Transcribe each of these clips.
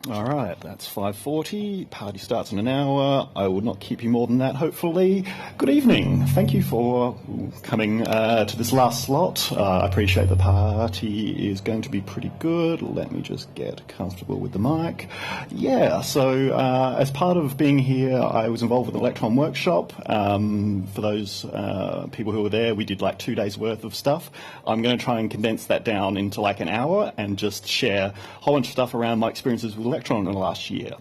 All right, that's 5:40. Party starts in an hour. I will not keep you more than that, hopefully. Good evening. Thank you for coming to this last slot. I appreciate the party is going to be pretty good. Let me just get comfortable with the mic. Yeah, so as part of being here, I was involved with the Electron workshop. For those people who were there, we did like 2 days worth of stuff. I'm going to try and condense that down into like an hour and just share a whole bunch of stuff around my experiences with Electron in the last year.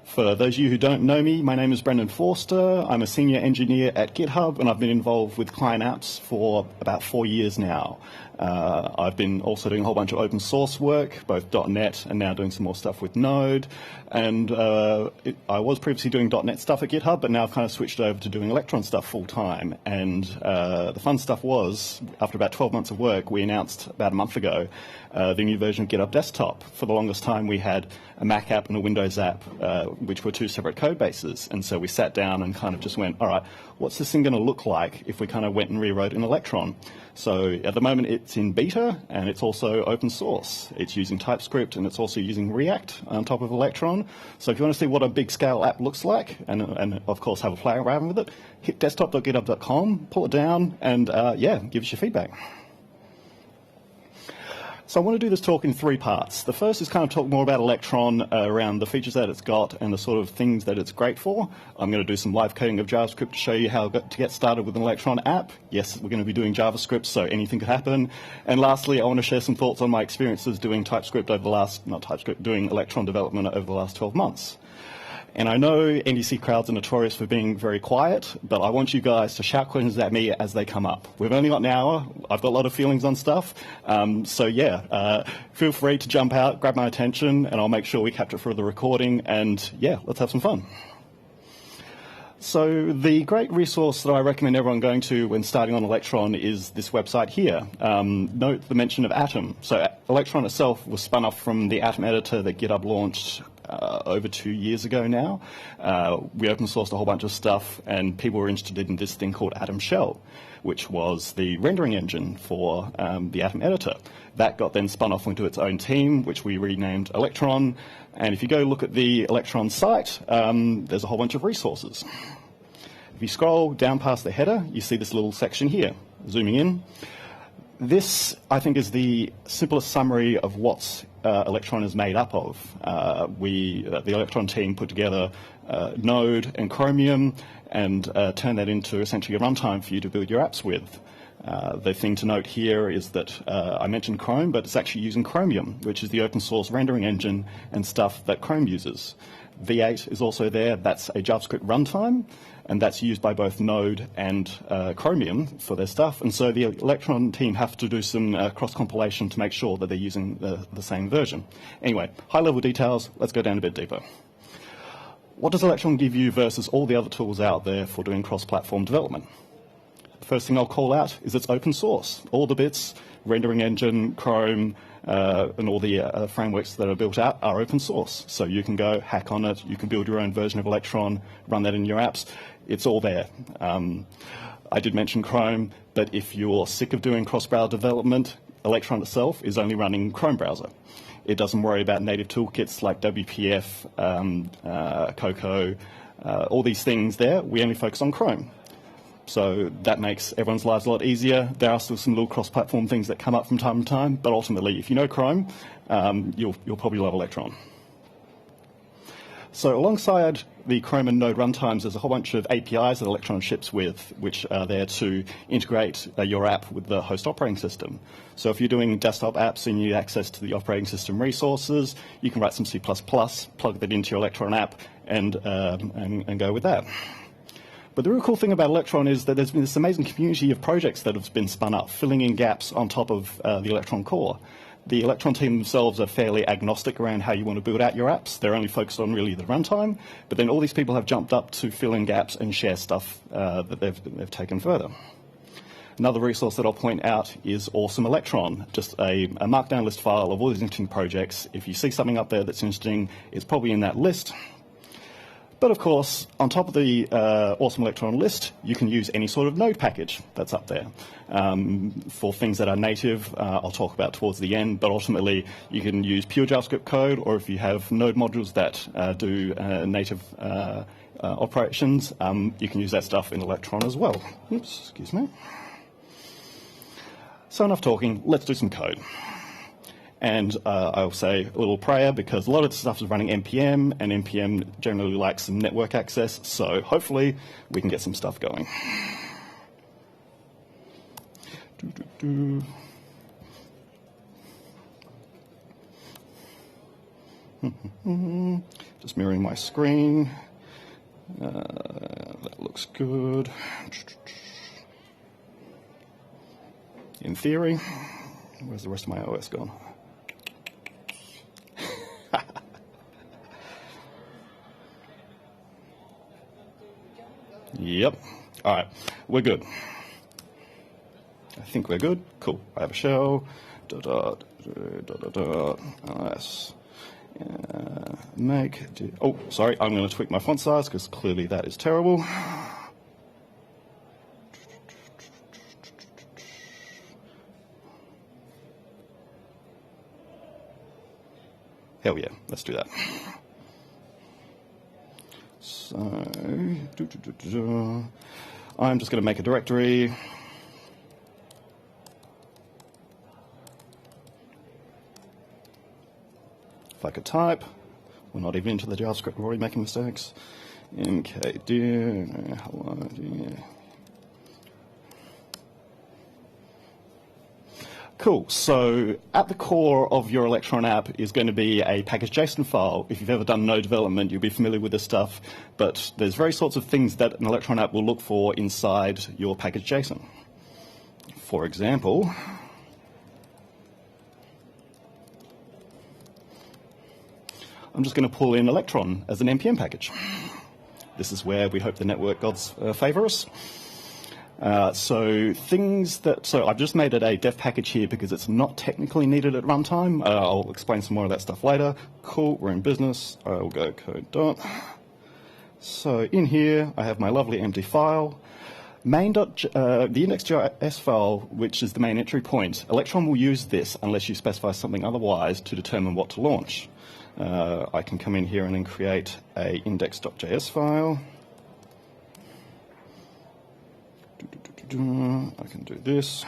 For those of you who don't know me, my name is Brendan Forster. I'm a senior engineer at GitHub, and I've been involved with client apps for about 4 years now. I've been also doing a whole bunch of open source work, both .NET and now doing some more stuff with Node. And I was previously doing .NET stuff at GitHub, but now I've kind of switched over to doing Electron stuff full time. And the fun stuff was, after about 12 months of work, we announced about a month ago the new version of GitHub Desktop. For the longest time, we had a Mac app and a Windows app, which were two separate code bases. And so we sat down and kind of just went, all right, what's this thing going to look like if we kind of went and rewrote in Electron? So at the moment, it's in beta, and it's also open source. It's using TypeScript, and it's also using React on top of Electron. So if you want to see what a big scale app looks like, and of course have a play around with it, hit desktop.github.com, pull it down, and yeah, give us your feedback. So I want to do this talk in 3 parts. The first is kind of talk more about Electron, around the features that it's got and the sort of things that it's great for. I'm going to do some live coding of JavaScript to show you how to get started with an Electron app. Yes, we're going to be doing JavaScript, so anything could happen. And lastly, I want to share some thoughts on my experiences doing TypeScript over the last, not TypeScript, doing Electron development over the last 12 months. And I know NDC crowds are notorious for being very quiet, but I want you guys to shout questions at me as they come up. We've only got an hour. I've got a lot of feelings on stuff. So yeah, feel free to jump out, grab my attention, and I'll make sure we capture it for the recording. And yeah, let's have some fun. So the great resource that I recommend everyone going to when starting on Electron is this website here. Note the mention of Atom. So Electron itself was spun off from the Atom editor that GitHub launched over 2 years ago now. We open sourced a whole bunch of stuff, and people were interested in this thing called Atom Shell, which was the rendering engine for the Atom editor. That got then spun off into its own team, which we renamed Electron. And if you go look at the Electron site, there's a whole bunch of resources. If you scroll down past the header, you see this little section here. Zooming in. This, I think, is the simplest summary of what Electron is made up of. The Electron team put together Node and Chromium and turned that into essentially a runtime for you to build your apps with. The thing to note here is that I mentioned Chrome, but it's actually using Chromium, which is the open source rendering engine and stuff that Chrome uses. V8 is also there. That's a JavaScript runtime, and that's used by both Node and Chromium for their stuff. And so the Electron team have to do some cross-compilation to make sure that they're using the same version. Anyway, high-level details. Let's go down a bit deeper. What does Electron give you versus all the other tools out there for doing cross-platform development? The first thing I'll call out is it's open source. All the bits, rendering engine, Chrome, and all the frameworks that are built out are open source. So you can go hack on it, you can build your own version of Electron, run that in your apps. It's all there. I did mention Chrome, but if you're sick of doing cross-browser development, Electron itself is only running Chrome browser. It doesn't worry about native toolkits like WPF, Cocoa, all these things there. We only focus on Chrome. So that makes everyone's lives a lot easier. There are still some little cross-platform things that come up from time to time, but ultimately, if you know Chrome, you'll probably love Electron. So alongside the Chrome and Node runtimes, there's a whole bunch of APIs that Electron ships with, which are there to integrate your app with the host operating system. So if you're doing desktop apps and you need access to the operating system resources, you can write some C++, plug that into your Electron app, and go with that. But the real cool thing about Electron is that there's been this amazing community of projects that have been spun up, filling in gaps on top of the Electron core. The Electron team themselves are fairly agnostic around how you want to build out your apps. They're only focused on really the runtime, but then all these people have jumped up to fill in gaps and share stuff that they've taken further. Another resource that I'll point out is Awesome Electron, just a markdown list file of all these interesting projects. If you see something up there that's interesting, it's probably in that list. But of course, on top of the awesome Electron list, you can use any sort of node package that's up there. For things that are native, I'll talk about towards the end, but ultimately you can use pure JavaScript code, or if you have node modules that do native operations, you can use that stuff in Electron as well. Oops, excuse me. So enough talking, let's do some code. And I'll say a little prayer because a lot of the stuff is running NPM, and NPM generally lacks some network access, so hopefully we can get some stuff going. Just mirroring my screen. That looks good. In theory, where's the rest of my OS gone? Yep. All right, we're good. I think we're good. Cool. I have a shell. Make. Oh, sorry. I'm going to tweak my font size because clearly that is terrible. Hell yeah, let's do that. So, I'm just going to make a directory. If I could type, we're not even into the JavaScript, we're already making mistakes. mkdir, hello, dear. Cool. So at the core of your Electron app is going to be a package.json file. If you've ever done node development, you'll be familiar with this stuff. But there's various sorts of things that an Electron app will look for inside your package.json. For example, I'm just going to pull in Electron as an NPM package. This is where we hope the network gods favor us. So I've just made it a dev package here because it's not technically needed at runtime. I'll explain some more of that stuff later. Cool, we're in business. I'll go code dot. So in here, I have my lovely empty file. The index.js file, which is the main entry point, Electron will use this unless you specify something otherwise to determine what to launch. I can come in here and then create a index.js file. I can do this.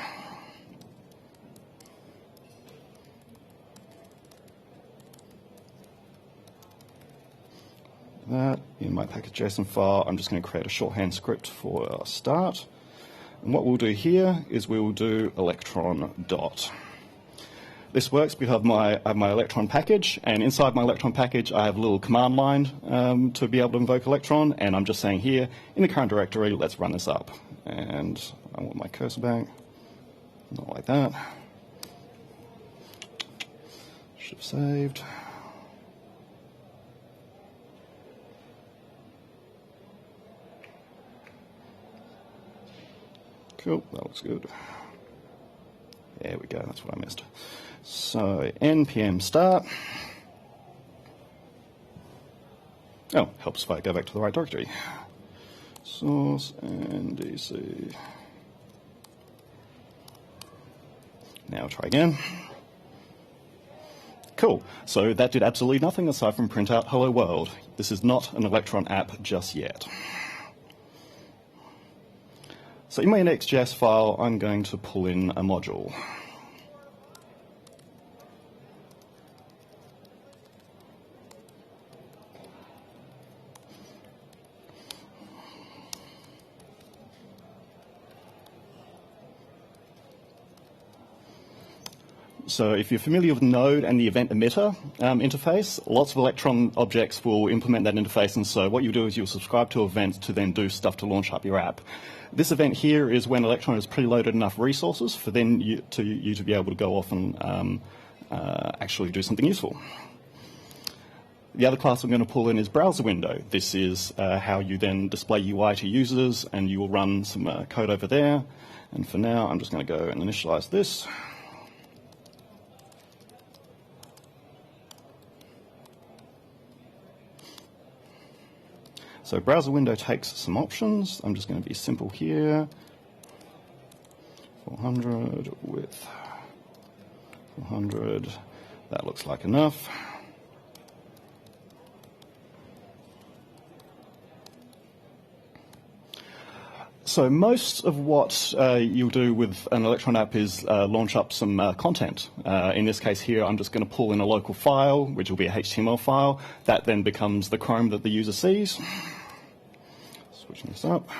That in my package.json file, I'm just going to create a shorthand script for our start. And what we'll do here is we will do electron dot. This works because I have my Electron package, and inside my Electron package, I have a little command line to be able to invoke Electron, and I'm just saying here, in the current directory, let's run this up. And I want my cursor back, not like that. Should have saved. Cool, that looks good. There we go, that's what I missed. So npm start. Oh, helps if I go back to the right directory. Source NDC. Now try again. Cool. So that did absolutely nothing aside from print out hello world. This is not an Electron app just yet. So in my index.js file, I'm going to pull in a module. So if you're familiar with Node and the event emitter interface, lots of Electron objects will implement that interface, and so what you do is you'll subscribe to events to then do stuff to launch up your app. This event here is when Electron has preloaded enough resources for then you to be able to go off and actually do something useful. The other class I'm going to pull in is browser window. This is how you then display UI to users, and you will run some code over there. And for now, I'm just going to go and initialize this. So browser window takes some options. I'm just going to be simple here. 400 width, 400. That looks like enough. So most of what you'll do with an Electron app is launch up some content. In this case here, I'm just going to pull in a local file, which will be a HTML file. That then becomes the Chrome that the user sees. Switching this up.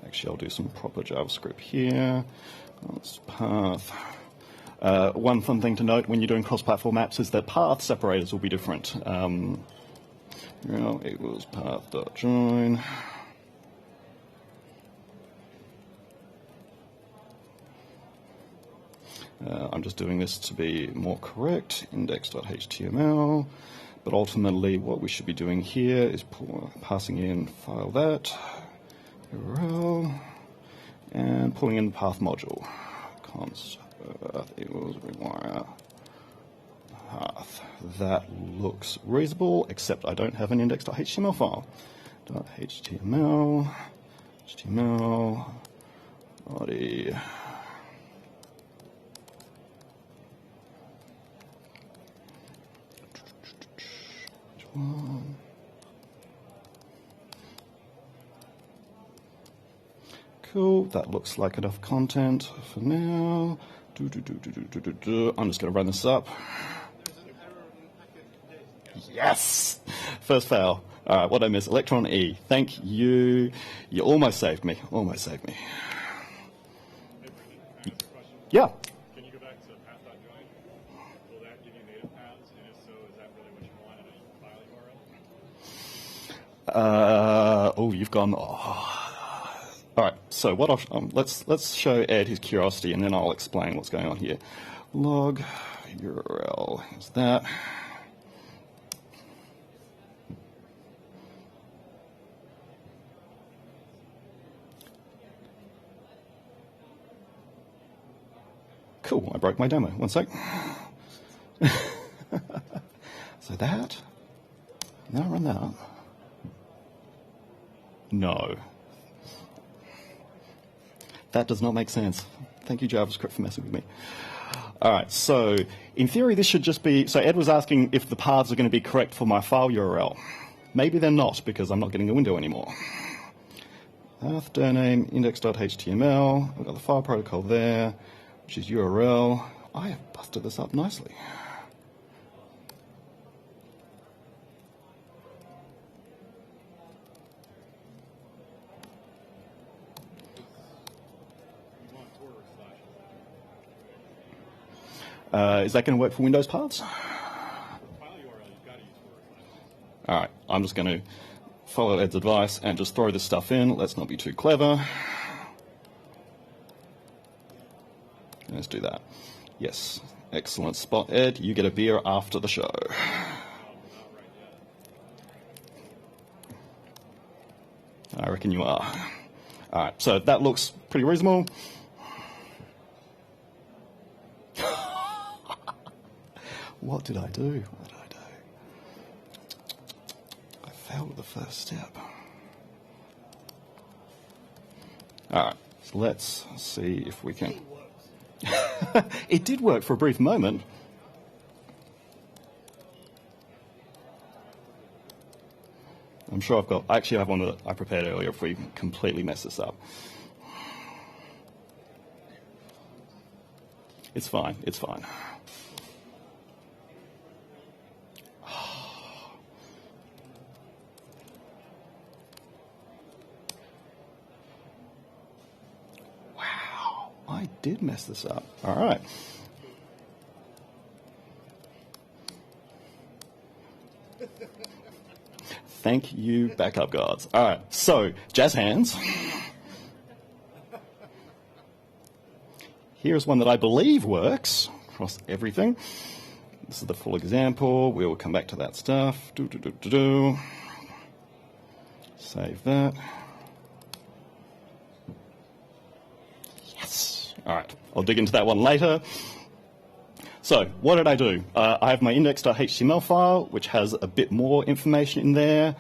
Actually, I'll do some proper JavaScript here. That's path. One fun thing to note when you're doing cross-platform apps is that path separators will be different. Equals path.join. I'm just doing this to be more correct, index.html. But ultimately, what we should be doing here is passing in file that, URL, and pulling in the path module. Const equals rewire path. That looks reasonable, except I don't have an index.html file. .html, HTML, body. Which one? Cool, that looks like enough content for now. I'm just going to run this up. Yes! First fail. All right, what did I miss? Electron E. Thank you. You almost saved me. Almost saved me. Yeah. Can you go back to path.join? Will that give you native paths? And if so, is that really what you want in a file URL? Oh, you've gone. Oh. All right. So what? Let's show Ed his curiosity, and then I'll explain what's going on here. Log URL is that. Cool, I broke my demo. One sec. So that. Now run that. No. That does not make sense. Thank you, JavaScript, for messing with me. All right, so in theory, this should just be, so Ed was asking if the paths are going to be correct for my file URL. Maybe they're not, because I'm not getting a window anymore. Path, name, index.html. I've got the file protocol there, which is URL. I have busted this up nicely. Is that going to work for Windows paths? All right, I'm just going to follow Ed's advice and just throw this stuff in. Let's not be too clever. Let's do that. Yes, excellent spot, Ed. You get a beer after the show. I reckon you are. All right, so that looks pretty reasonable. What did I do? What did I do? I failed with the first step. All right, so let's see if we can. It did work for a brief moment. I'm sure I actually have one that I prepared earlier if we completely mess this up. It's fine, it's fine. I did mess this up. All right. Thank you, backup gods. All right, so jazz hands. Here's one that I believe works across everything. This is the full example. We will come back to that stuff. Save that. Yes. All right, I'll dig into that one later. So what did I do? I have my index.html file, which has a bit more information in there.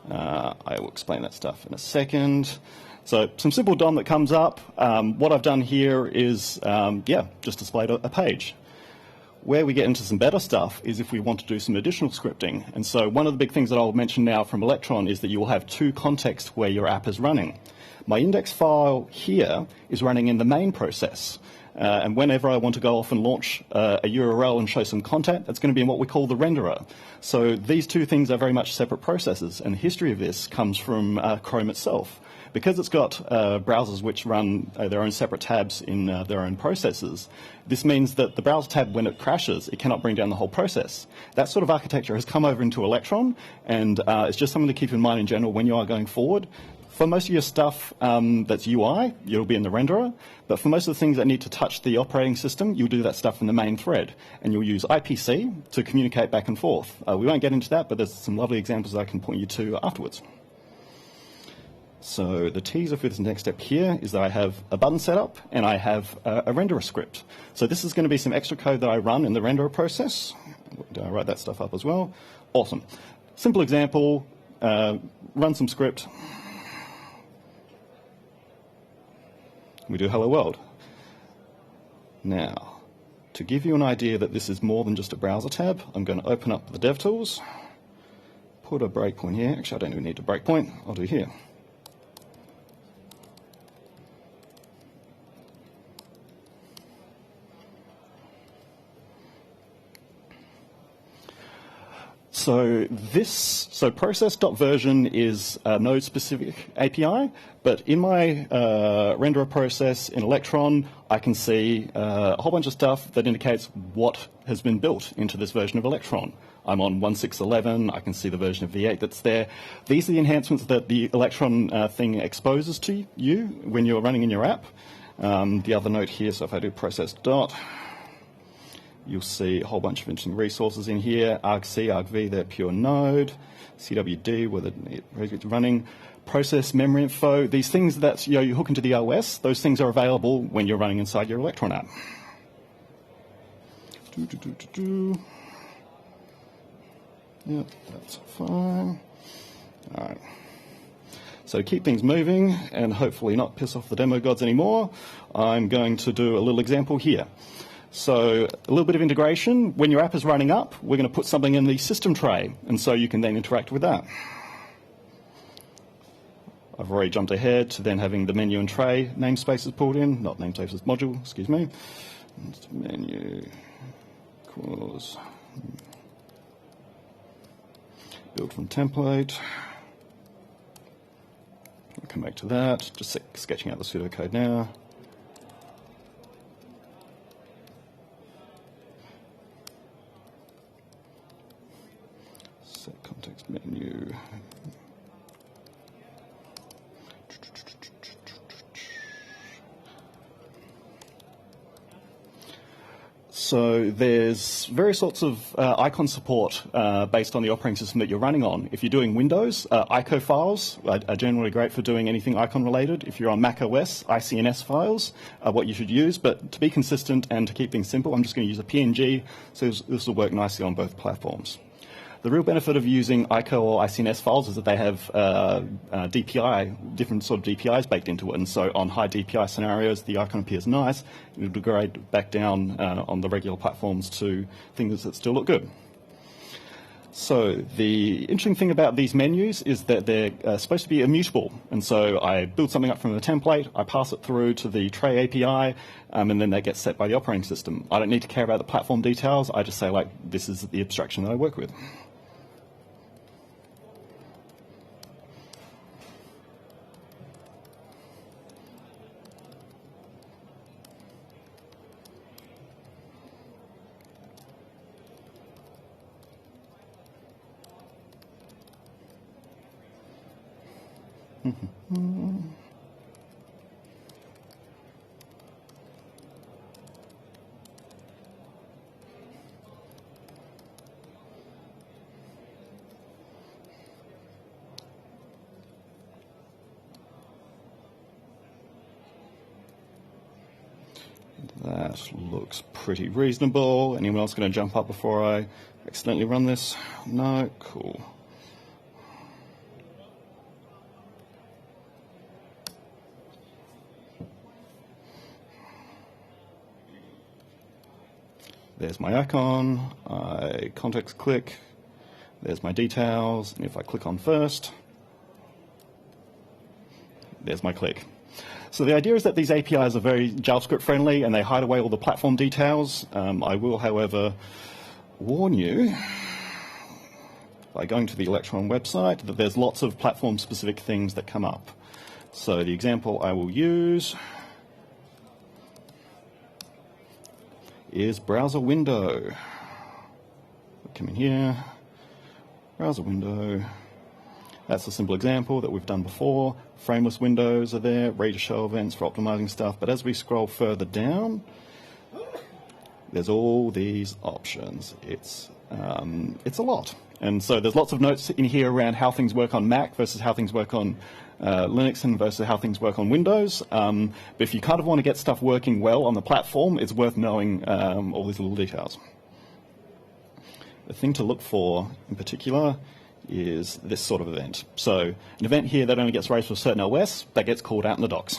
I will explain that stuff in a second. So some simple DOM that comes up. What I've done here is, just displayed a page. Where we get into some better stuff is if we want to do some additional scripting. And so one of the big things that I'll mention now from Electron is that you will have two contexts where your app is running. My index file here is running in the main process. And whenever I want to go off and launch a URL and show some content, that's going to be in what we call the renderer. So these two things are very much separate processes. And the history of this comes from Chrome itself. Because it's got browsers which run their own separate tabs in their own processes, this means that the browser tab, when it crashes, it cannot bring down the whole process. That sort of architecture has come over into Electron, and it's just something to keep in mind in general when you are going forward. For most of your stuff that's UI, you'll be in the renderer, but for most of the things that need to touch the operating system, you'll do that stuff in the main thread, and you'll use IPC to communicate back and forth. We won't get into that, but there's some lovely examples that I can point you to afterwards. So the teaser for this next step here is that I have a button set up and I have a renderer script. So this is going to be some extra code that I run in the renderer process. I write that stuff up as well. Awesome. Simple example, run some script. We do hello world. Now, to give you an idea that this is more than just a browser tab, I'm going to open up the DevTools, put a breakpoint here. Actually, I don't even need a breakpoint. I'll do here. So process.version is a node-specific API, but in my renderer process in Electron, I can see a whole bunch of stuff that indicates what has been built into this version of Electron. I'm on 1.6.11. I can see the version of V8 that's there. These are the enhancements that the Electron thing exposes to you when you're running in your app. The other note here, so if I do process dot, you'll see a whole bunch of interesting resources in here. argc, argv, they're pure node. CWD, where it's running. Process, memory info, these things that you hook into the OS, those things are available when you're running inside your Electron app. Yep, that's fine. All right. So to keep things moving and hopefully not piss off the demo gods anymore, I'm going to do a little example here. So a little bit of integration. When your app is running up, we're going to put something in the system tray, and so you can then interact with that. I've already jumped ahead to then having the menu and tray namespaces pulled in, not namespaces module, excuse me. Menu equals build from template. I'll come back to that, just sketching out the pseudocode now. Set context menu. So there's various sorts of icon support based on the operating system that you're running on. If you're doing Windows, ICO files are generally great for doing anything icon related. If you're on Mac OS, ICNS files are what you should use. But to be consistent and to keep things simple, I'm just going to use a PNG. So this will work nicely on both platforms. The real benefit of using ICO or ICNS files is that they have DPI, different sort of DPIs baked into it. And so on high DPI scenarios, the icon appears nice. It'll degrade back down on the regular platforms to things that still look good. So the interesting thing about these menus is that they're supposed to be immutable. And so I build something up from the template, I pass it through to the tray API, and then that gets set by the operating system. I don't need to care about the platform details. I just say, like, this is the abstraction that I work with. That looks pretty reasonable. Anyone else going to jump up before I accidentally run this? No? Cool. There's my icon. I context click. There's my details. And if I click on first, there's my click. So the idea is that these APIs are very JavaScript friendly and they hide away all the platform details. I will, however, warn you by going to the Electron website that there's lots of platform specific things that come up. So the example I will use is browser window. Come in here, browser window. That's a simple example that we've done before. Frameless windows are there, ready to show events for optimizing stuff. But as we scroll further down, there's all these options. It's a lot. And so there's lots of notes in here around how things work on Mac versus how things work on Linux and versus how things work on Windows. But if you kind of want to get stuff working well on the platform, it's worth knowing all these little details. The thing to look for in particular is this sort of event. So an event here that only gets raised for a certain OS, that gets called out in the docs.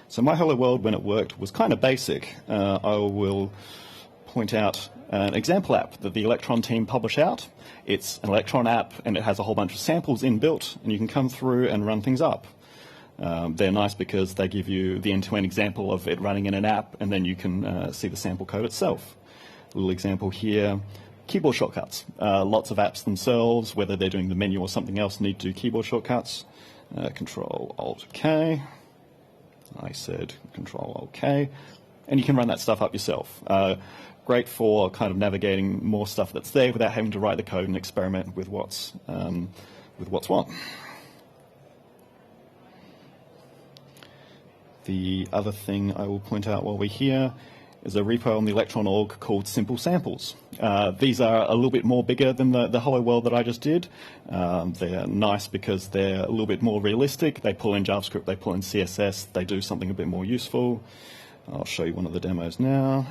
So my hello world, when it worked, was kind of basic. I will point out an example app that the Electron team publish out. It's an Electron app, and it has a whole bunch of samples inbuilt, and you can come through and run things up. They're nice because they give you the end-to-end example of it running in an app, and then you can see the sample code itself. A little example here, keyboard shortcuts. Lots of apps themselves, whether they're doing the menu or something else, need to do keyboard shortcuts. Control-Alt-K. I said Control-Alt-K. And you can run that stuff up yourself. Great for kind of navigating more stuff that's there without having to write the code and experiment with what's what. The other thing I will point out while we're here is a repo on the Electron org called Simple Samples. These are a little bit more bigger than the hello world that I just did. They're nice because they're a little bit more realistic. They pull in JavaScript, they pull in CSS, they do something a bit more useful. I'll show you one of the demos now.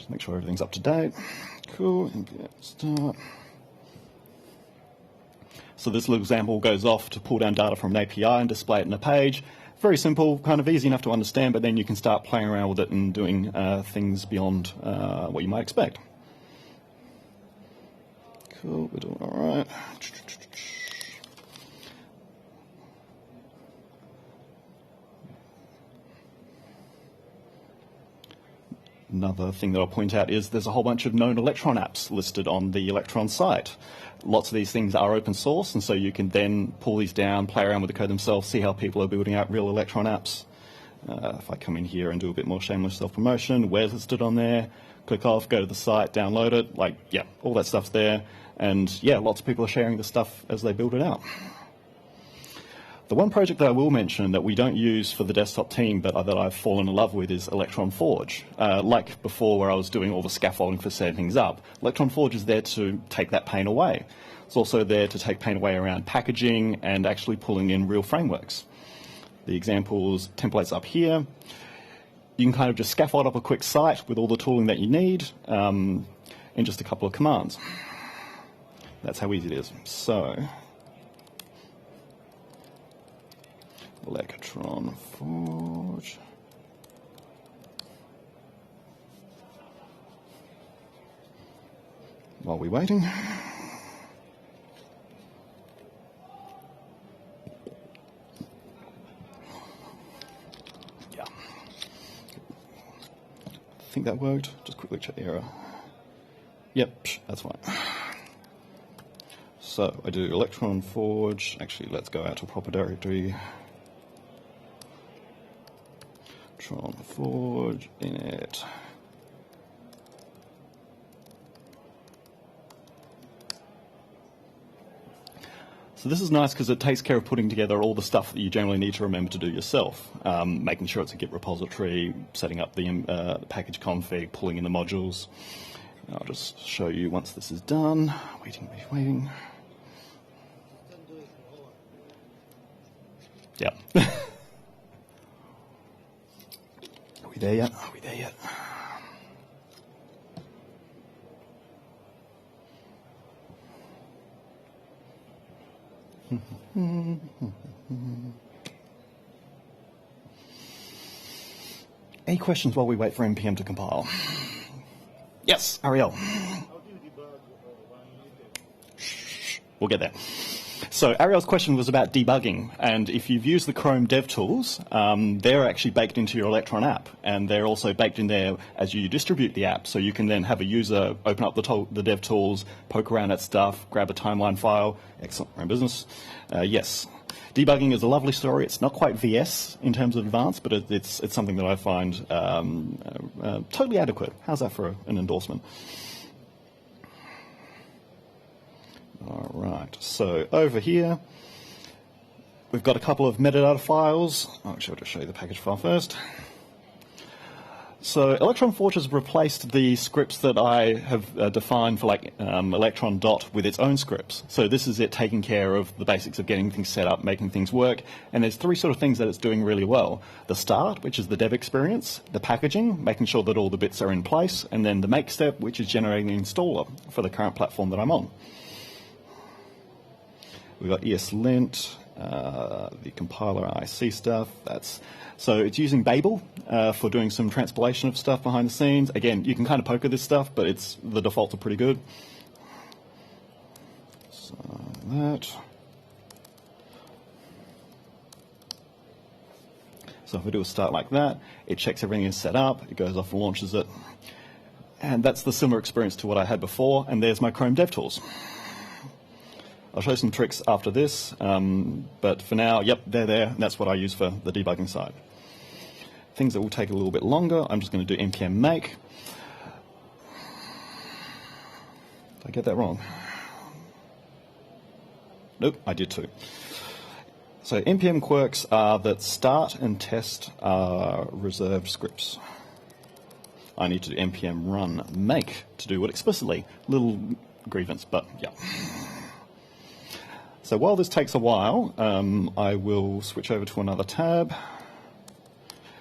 Make sure everything's up to date. Cool. Start. So this little example goes off to pull down data from an API and display it in a page. Very simple, kind of easy enough to understand, but then you can start playing around with it and doing things beyond what you might expect. Cool, we're doing all right. Another thing that I'll point out is there's a whole bunch of known Electron apps listed on the Electron site. Lots of these things are open source, and so you can then pull these down, play around with the code themselves, see how people are building out real Electron apps. If I come in here and do a bit more shameless self-promotion, where's listed on there, click off, go to the site, download it, like, yeah, all that stuff's there. And yeah, lots of people are sharing the stuff as they build it out. The one project that I will mention that we don't use for the desktop team, but that I've fallen in love with, is Electron Forge. Like before, where I was doing all the scaffolding for setting things up, Electron Forge is there to take that pain away. It's also there to take pain away around packaging and actually pulling in real frameworks. The examples, templates up here. You can kind of just scaffold up a quick site with all the tooling that you need in just a couple of commands. That's how easy it is. So, Electron Forge. While we're waiting. Yeah. I think that worked. Just quickly check the error. Yep, that's fine. So I do Electron Forge. Actually, let's go out to a proper directory. Electron Forge init. So So this is nice because it takes care of putting together all the stuff that you generally need to remember to do yourself, making sure it's a Git repository, setting up the package config, pulling in the modules. I'll just show you once this is done. Waiting. Yeah. Are we there yet? Any questions while we wait for NPM to compile? Yes, Ariel. How do you debug one unit? We'll get there. So Ariel's question was about debugging, and if you've used the Chrome DevTools, they're actually baked into your Electron app, and they're also baked in there as you distribute the app, so you can then have a user open up the DevTools, poke around at stuff, grab a timeline file. Excellent, we're in business. Yes, debugging is a lovely story. It's not quite VS in terms of advanced, but it's something that I find totally adequate. How's that for an endorsement? All right, so over here, we've got a couple of metadata files. Actually, I'll just show you the package file first. So Electron Forge has replaced the scripts that I have defined for like Electron dot with its own scripts. So this is it taking care of the basics of getting things set up, making things work. And there's three sort of things that it's doing really well. The start, which is the dev experience, the packaging, making sure that all the bits are in place, and then the make step, which is generating the installer for the current platform that I'm on. We've got ESLint, the compiler IC stuff. So it's using Babel for doing some transpilation of stuff behind the scenes. Again, you can kind of poke at this stuff, but the defaults are pretty good. So that. So if I do a start like that, it checks everything is set up, it goes off and launches it. And that's the similar experience to what I had before, and there's my Chrome DevTools. I'll show some tricks after this, but for now, yep, they're there, and that's what I use for the debugging side. Things that will take a little bit longer, I'm just going to do npm make. Did I get that wrong? Nope, I did too. So npm quirks are that start and test are reserved scripts. I need to do npm run make to do it explicitly. Little grievance, but yeah. So while this takes a while, I will switch over to another tab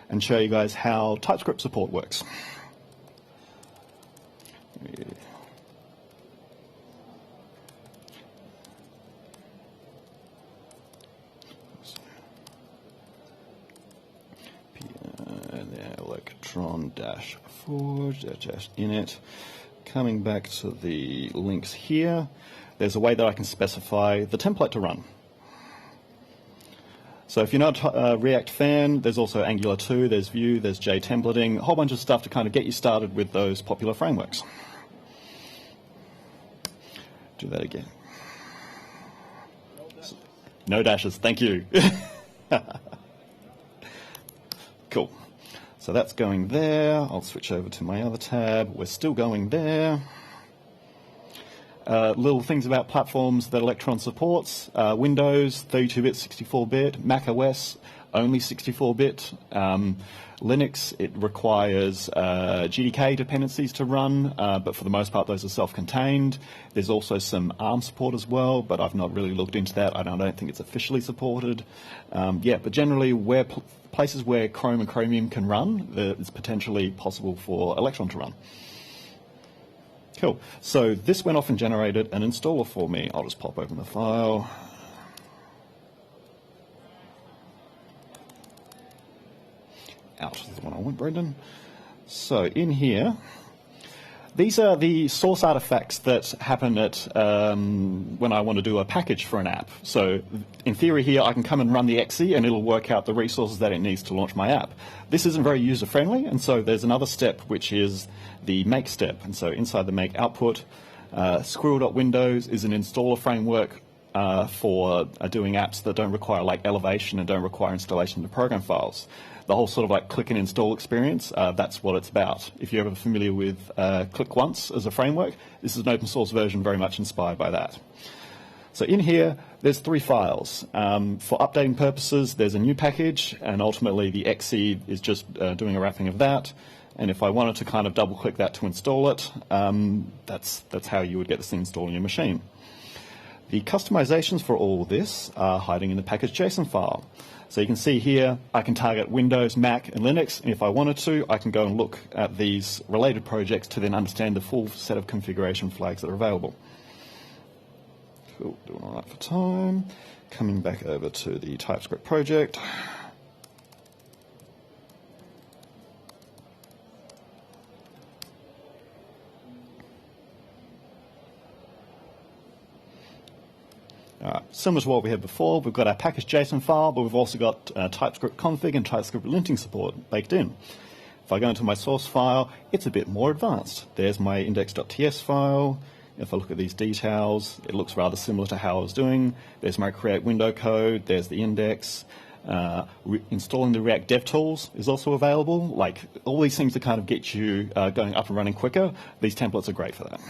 and show you guys how TypeScript support works. Electron-forge-init. Coming back to the links here, there's a way that I can specify the template to run. So if you're not a React fan, there's also Angular 2, there's Vue, there's JTemplating, a whole bunch of stuff to kind of get you started with those popular frameworks. Do that again. No dashes, thank you. Cool. So that's going there. I'll switch over to my other tab. We're still going there. Little things about platforms that Electron supports. Windows, 32-bit, 64-bit. Mac OS, only 64-bit. Linux, it requires GDK dependencies to run, but for the most part, those are self-contained. There's also some ARM support as well, but I've not really looked into that. I don't think it's officially supported. Yeah, but generally, places where Chrome and Chromium can run, it's potentially possible for Electron to run. Cool. So this went off and generated an installer for me. I'll just pop open the file. Out is the one I want, Brendan. So in here, these are the source artifacts that happen at when I want to do a package for an app. So in theory here, I can come and run the exe and it'll work out the resources that it needs to launch my app. This isn't very user-friendly, and so there's another step, which is the make step. And so inside the make output, Squirrel.Windows is an installer framework for doing apps that don't require like elevation and don't require installation of program files. The whole sort of like click and install experience, that's what it's about. If you're ever familiar with Click Once as a framework, this is an open source version very much inspired by that. So in here, there's 3 files. For updating purposes, there's a new package, and ultimately the XE is just doing a wrapping of that. And if I wanted to kind of double-click that to install it, that's how you would get this thing installed on your machine. The customizations for all of this are hiding in the package.json file. So you can see here, I can target Windows, Mac, and Linux, and if I wanted to, I can go and look at these related projects to then understand the full set of configuration flags that are available. Cool, doing all that for time. Coming back over to the TypeScript project. Similar to what we had before, we've got our package.json file, but we've also got TypeScript config and TypeScript linting support baked in. If I go into my source file, it's a bit more advanced. There's my index.ts file. If I look at these details, it looks rather similar to how I was doing. There's my create window code. There's the index. Installing the React DevTools is also available. Like, all these things to kind of get you going up and running quicker. These templates are great for that.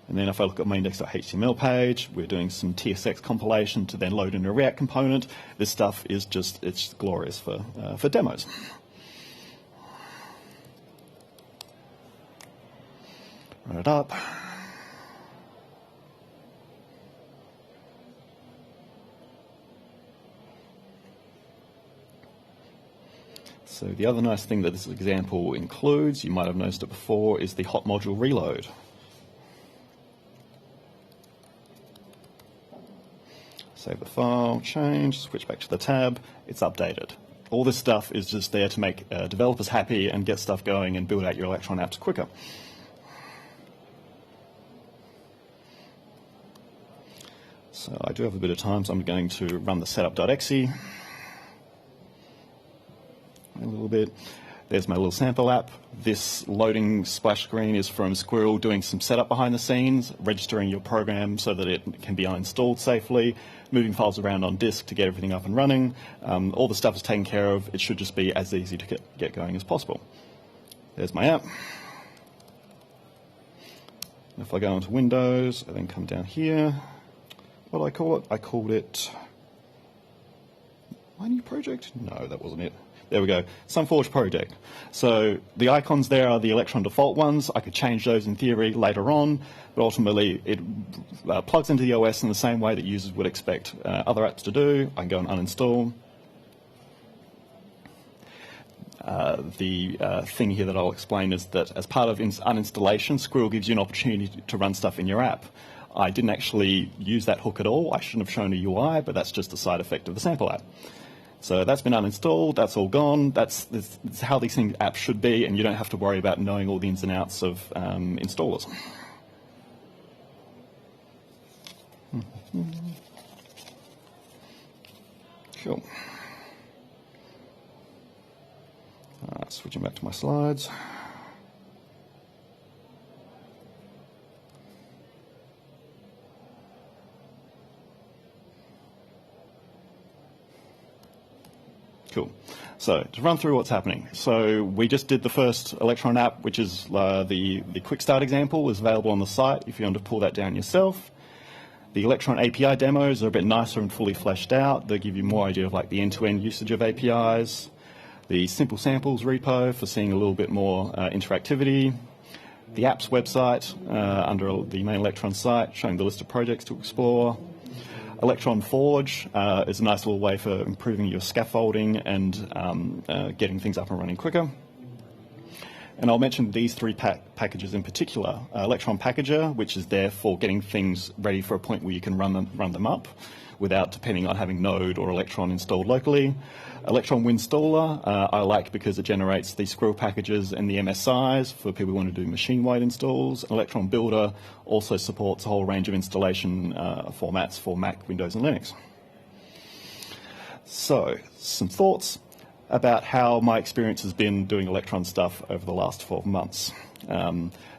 And then if I look at my index.html page, we're doing some TSX compilation to then load in a React component. This stuff is just, it's glorious for demos. Run it up. So the other nice thing that this example includes, you might have noticed it before, is the hot module reload. Save the file, change, switch back to the tab, it's updated. All this stuff is just there to make developers happy and get stuff going and build out your Electron apps quicker. So I do have a bit of time, so I'm going to run the setup.exe a little bit. There's my little sample app. This loading splash screen is from Squirrel doing some setup behind the scenes, registering your program so that it can be uninstalled safely, moving files around on disk to get everything up and running. All the stuff is taken care of. It should just be as easy to get going as possible. There's my app. If I go into Windows, I then come down here. What do I call it? I called it my new project? No, that wasn't it. There we go, SunForge project. So the icons there are the Electron default ones. I could change those in theory later on, but ultimately it plugs into the OS in the same way that users would expect other apps to do. I can go and uninstall. The thing here that I'll explain is that as part of uninstallation, Squirrel gives you an opportunity to run stuff in your app. I didn't actually use that hook at all. I shouldn't have shown a UI, but that's just a side effect of the sample app. So that's been uninstalled, that's all gone, that's how these apps should be, and you don't have to worry about knowing all the ins and outs of installers. Cool. Switching back to my slides. Cool. So to run through what's happening. So we just did the first Electron app, which is the quick start example, is available on the site if you want to pull that down yourself. The Electron API demos are a bit nicer and fully fleshed out. They give you more idea of like the end-to-end usage of APIs. The simple samples repo for seeing a little bit more interactivity. The apps website under the main Electron site showing the list of projects to explore. Electron Forge is a nice little way for improving your scaffolding and getting things up and running quicker. And I'll mention these 3 packages in particular. Electron Packager, which is there for getting things ready for a point where you can run them up without depending on having Node or Electron installed locally. Electron Winstaller I like because it generates the Squirrel packages and the MSIs for people who want to do machine-wide installs. Electron Builder also supports a whole range of installation formats for Mac, Windows, and Linux. So, some thoughts about how my experience has been doing Electron stuff over the last 12 months.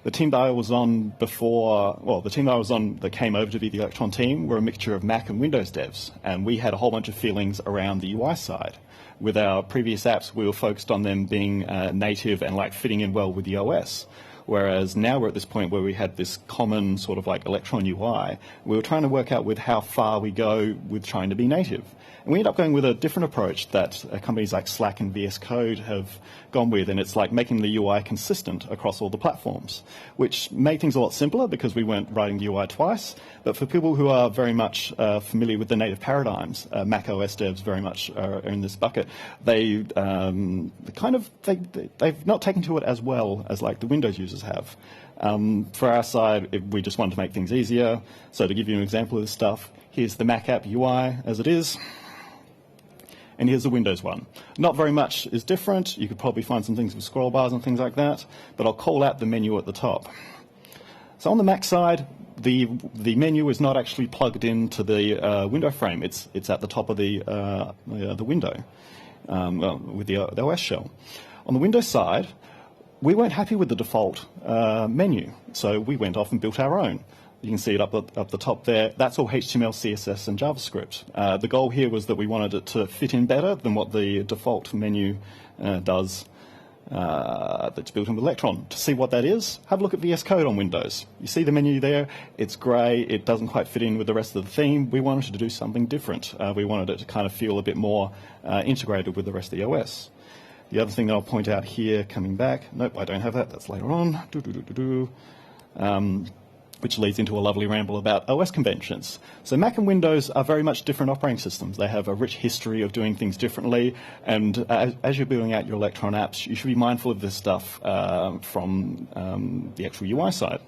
The team that I was on before, well, the team that I was on that came over to be the Electron team were a mixture of Mac and Windows devs, and we had a whole bunch of feelings around the UI side. With our previous apps, we were focused on them being native and like fitting in well with the OS. Whereas now we're at this point where we had this common sort of like Electron UI. We were trying to work out with how far we go with trying to be native. And we ended up going with a different approach that companies like Slack and VS Code have gone with, and it's like making the UI consistent across all the platforms, which made things a lot simpler because we weren't writing the UI twice. But for people who are very much familiar with the native paradigms, Mac OS devs very much are in this bucket. They've not taken to it as well as like the Windows users have. For our side, we just wanted to make things easier. So to give you an example of this stuff, here's the Mac app UI as it is. And here's the Windows one. Not very much is different. You could probably find some things with scroll bars and things like that, but I'll call out the menu at the top. So on the Mac side, the menu is not actually plugged into the window frame. It's at the top of the window with the OS shell. On the Windows side, we weren't happy with the default menu, so we went off and built our own. You can see it up the top there. That's all HTML, CSS, and JavaScript. The goal here was that we wanted it to fit in better than what the default menu does that's built in with Electron. To see what that is, have a look at VS Code on Windows. You see the menu there. It's grey. It doesn't quite fit in with the rest of the theme. We wanted to do something different. We wanted it to kind of feel a bit more integrated with the rest of the OS. The other thing that I'll point out here, coming back, nope, I don't have that. That's later on. Which leads into a lovely ramble about OS conventions. So Mac and Windows are very much different operating systems. They have a rich history of doing things differently, and as you're building out your Electron apps, you should be mindful of this stuff from the actual UI side.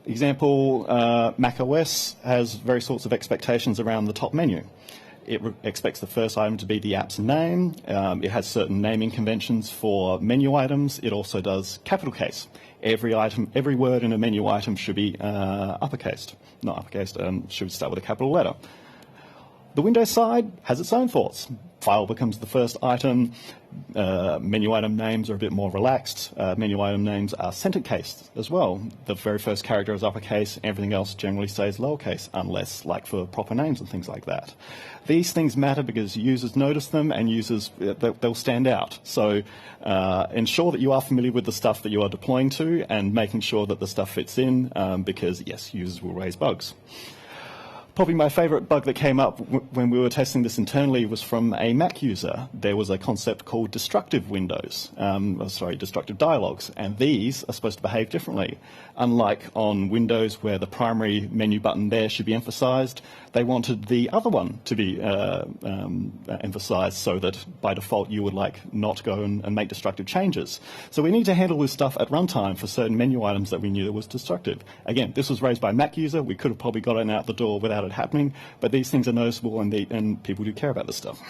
Example, Mac OS has various sorts of expectations around the top menu. It expects the first item to be the app's name. It has certain naming conventions for menu items. It also does capital case. Every word in a menu item should be uppercased. Not uppercased, should start with a capital letter. The Windows side has its own thoughts. File becomes the first item. Menu item names are a bit more relaxed. Menu item names are center-cased as well. The very first character is uppercase. Everything else generally stays lowercase, unless like for proper names and things like that. These things matter because users notice them, and users, they'll stand out. So ensure that you are familiar with the stuff that you are deploying to, and making sure that the stuff fits in, because yes, users will raise bugs. Probably my favorite bug that came up when we were testing this internally was from a Mac user. There was a concept called destructive windows, destructive dialogues, and these are supposed to behave differently. Unlike on Windows, where the primary menu button there should be emphasized, they wanted the other one to be emphasized so that by default you would like not go and make destructive changes. So we need to handle this stuff at runtime for certain menu items that we knew that was destructive. Again, this was raised by a Mac user. We could have probably got it out the door without it happening, but these things are noticeable, and people do care about this stuff.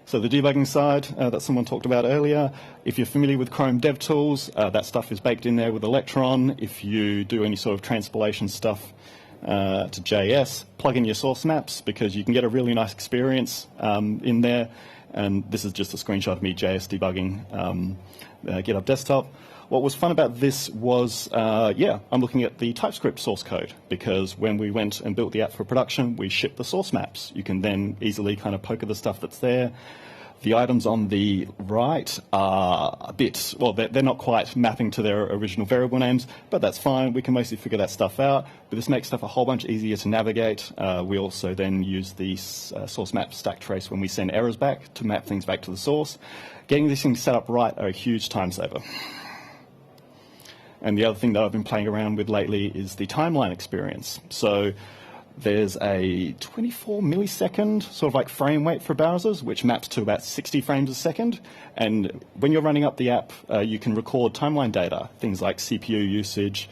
So the debugging side that someone talked about earlier, if you're familiar with Chrome DevTools, that stuff is baked in there with Electron. If you do any sort of transpilation stuff to JS, plug in your source maps, because you can get a really nice experience in there. And this is just a screenshot of me JS debugging GitHub Desktop. What was fun about this was, I'm looking at the TypeScript source code, because when we went and built the app for production, we shipped the source maps. You can then easily kind of poke at the stuff that's there. The items on the right are a bit, well, they're not quite mapping to their original variable names, but that's fine. We can mostly figure that stuff out. But this makes stuff a whole bunch easier to navigate. We also then use the source map stack trace when we send errors back to map things back to the source. Getting these things set up right are a huge time saver. And the other thing that I've been playing around with lately is the timeline experience. So there's a 24 millisecond sort of like frame rate for browsers, which maps to about 60 frames a second. And when you're running up the app, you can record timeline data, things like CPU usage,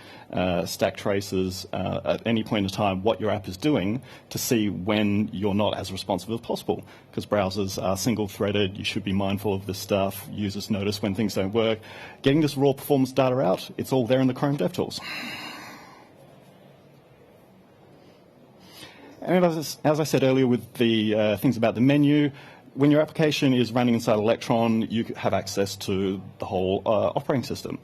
stack traces, at any point in time, what your app is doing, to see when you're not as responsive as possible. Because browsers are single-threaded, you should be mindful of this stuff. Users notice when things don't work. Getting this raw performance data out, it's all there in the Chrome DevTools. And as I said earlier with the things about the menu, when your application is running inside Electron, you have access to the whole operating system.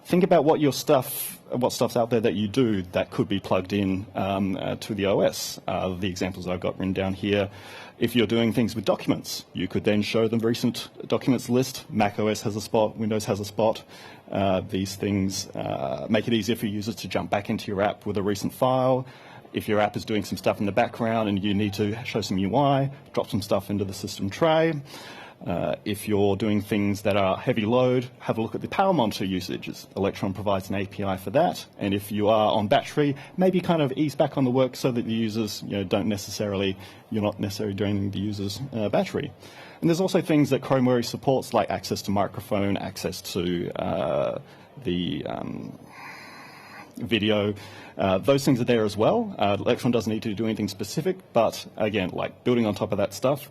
think about what stuff's out there that you do that could be plugged in to the OS. The examples I've got written down here. If you're doing things with documents, you could then show them recent documents list. Mac OS has a spot, Windows has a spot. These things make it easier for users to jump back into your app with a recent file. If your app is doing some stuff in the background and you need to show some UI, drop some stuff into the system tray. If you're doing things that are heavy load, have a look at the power monitor usages. Electron provides an API for that. And if you are on battery, maybe kind of ease back on the work so that the users you're not necessarily draining the user's battery. And there's also things that Chrome supports, like access to microphone, access to the video. Those things are there as well. Electron doesn't need to do anything specific, but again, like building on top of that stuff,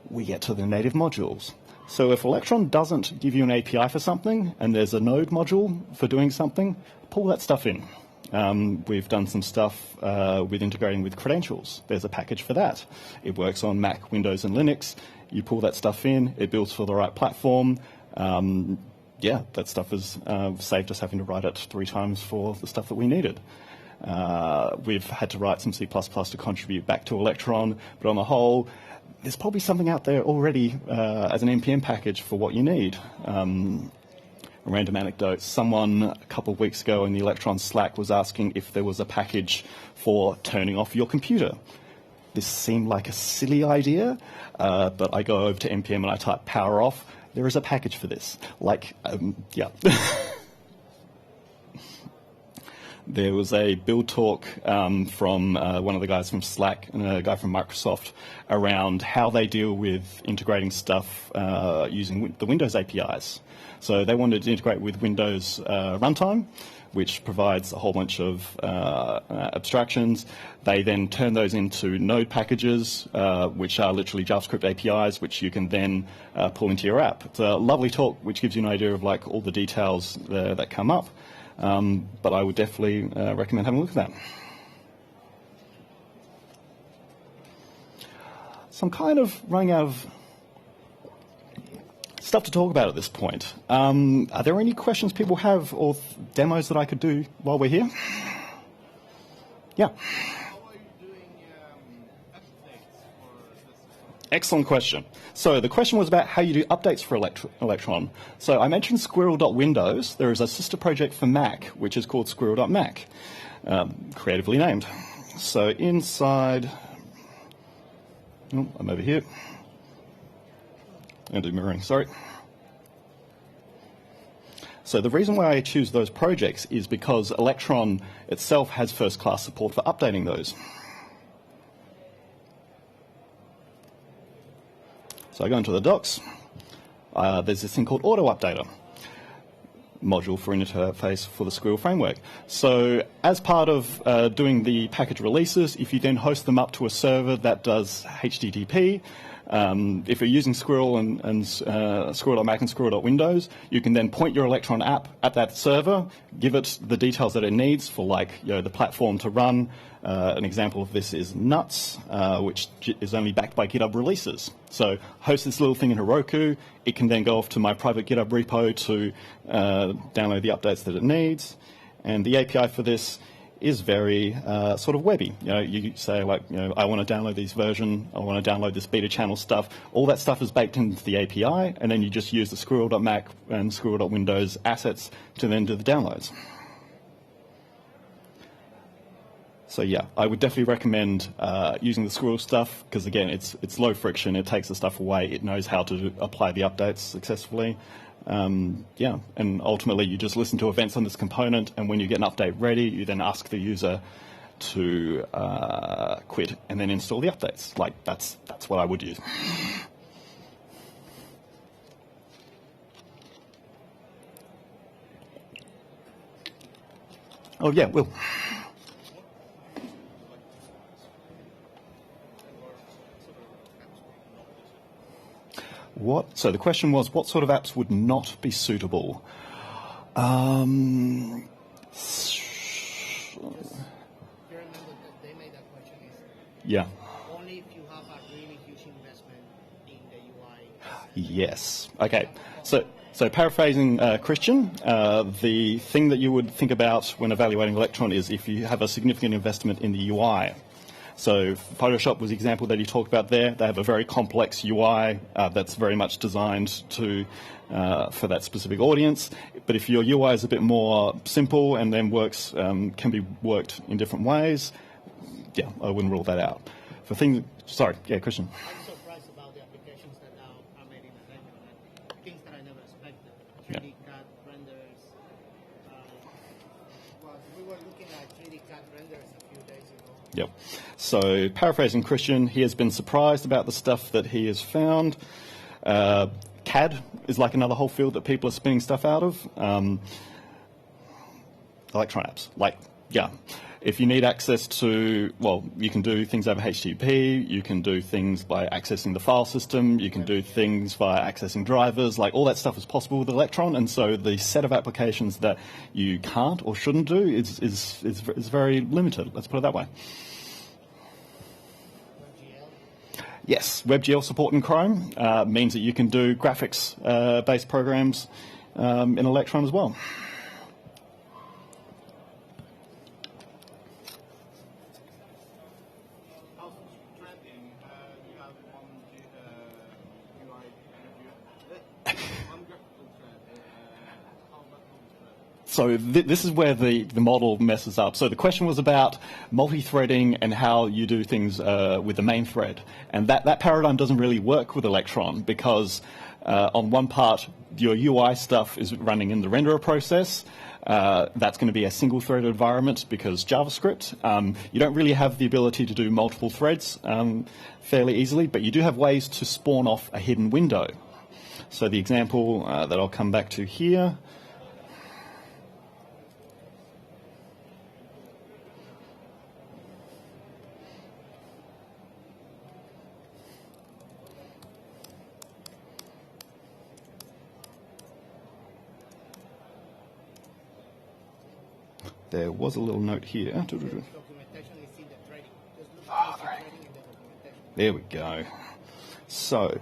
we get to the native modules. So if Electron doesn't give you an API for something and there's a node module for doing something, pull that stuff in. We've done some stuff with integrating with credentials. There's a package for that. It works on Mac, Windows, and Linux. You pull that stuff in. It builds for the right platform. Yeah, that stuff has saved us having to write it 3 times for the stuff that we needed. We've had to write some C++ to contribute back to Electron, but on the whole, there's probably something out there already as an NPM package for what you need. A random anecdote, someone a couple of weeks ago in the Electron Slack was asking if there was a package for turning off your computer. This seemed like a silly idea, but I go over to NPM and I type power off. There is a package for this. Yeah. There was a build talk from one of the guys from Slack and a guy from Microsoft around how they deal with integrating stuff using the Windows APIs. So they wanted to integrate with Windows Runtime, which provides a whole bunch of abstractions. They then turn those into Node packages, which are literally JavaScript APIs, which you can then pull into your app. It's a lovely talk, which gives you an idea of like all the details that come up. But I would definitely recommend having a look at that. So I'm kind of running out of stuff to talk about at this point. Are there any questions people have or demos that I could do while we're here? Yeah. How are you doing updates for this? Excellent question. So the question was about how you do updates for Electron. So I mentioned squirrel.windows. There is a sister project for Mac, which is called squirrel.mac, creatively named. So inside, I'm over here. I'm going to do mirroring, sorry. So the reason why I choose those projects is because Electron itself has first-class support for updating those. So I go into the docs. There's this thing called Auto Updater module for interface for the Squirrel framework. So as part of doing the package releases, if you then host them up to a server that does HTTP, if you're using Squirrel and Squirrel.Mac and Squirrel.Windows, you can then point your Electron app at that server, give it the details that it needs for, like, the platform to run. An example of this is Nuts, which is only backed by GitHub releases. So host this little thing in Heroku. It can then go off to my private GitHub repo to download the updates that it needs. And the API for this is very sort of webby. You say, like, I want to download this version, I want to download this beta channel stuff. All that stuff is baked into the API, and then you just use the Squirrel.Mac and Squirrel.Windows assets to then do the downloads. So yeah, I would definitely recommend using the Squirrel stuff, because again, it's low friction, it takes the stuff away, it knows how to apply the updates successfully. Yeah, and ultimately you just listen to events on this component, and when you get an update ready, you then ask the user to quit and then install the updates. Like, that's what I would use. Oh yeah, Will. So the question was, what sort of apps would not be suitable? You remember that they made that question is Yeah. only if you have a really huge investment in the UI. Yes. Okay. So So paraphrasing Christian, the thing that you would think about when evaluating Electron is if you have a significant investment in the UI. So Photoshop was the example that he talked about there. They have a very complex UI that's very much designed to for that specific audience. But if your UI is a bit more simple and then works can be worked in different ways, yeah, I wouldn't rule that out. For things, sorry, yeah, Christian. I'm surprised about the applications that now are made in Electron, things that I never expected. 3D CAD renders. Well, we were looking at 3D CAD renders a few days ago. Yep. So paraphrasing Christian, he has been surprised about the stuff that he has found. CAD is like another whole field that people are spinning stuff out of. Electron apps, like, yeah. If you need access to, well, you can do things over HTTP, you can do things by accessing the file system, you can do things via accessing drivers, like all that stuff is possible with Electron, and so the set of applications that you can't or shouldn't do is very limited, let's put it that way. Yes, WebGL support in Chrome means that you can do graphics-based programs in Electron as well. So this is where the model messes up. So the question was about multi-threading and how you do things with the main thread. And that paradigm doesn't really work with Electron because on one part, your UI stuff is running in the renderer process. That's going to be a single-threaded environment because JavaScript. You don't really have the ability to do multiple threads fairly easily, but you do have ways to spawn off a hidden window. So the example that I'll come back to here. There was a little note here. There we go. So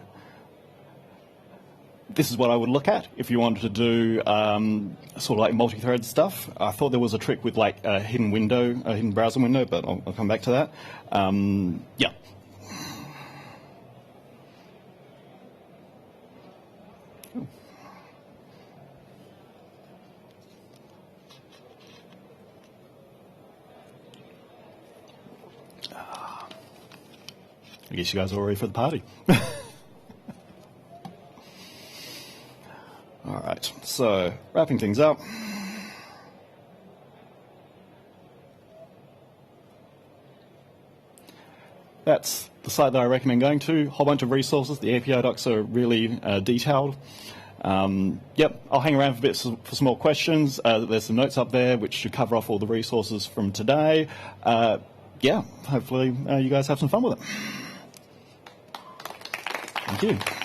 this is what I would look at if you wanted to do sort of like multi-thread stuff. I thought there was a trick with like a hidden window, a hidden browser window, but I'll come back to that. Yeah. I guess you guys are all ready for the party. All right, so wrapping things up. That's the site that I recommend going to. A whole bunch of resources. The API docs are really detailed. Yep, I'll hang around for a bit for some more questions. There's some notes up there which should cover off all the resources from today. Yeah, hopefully you guys have some fun with it. Thank you.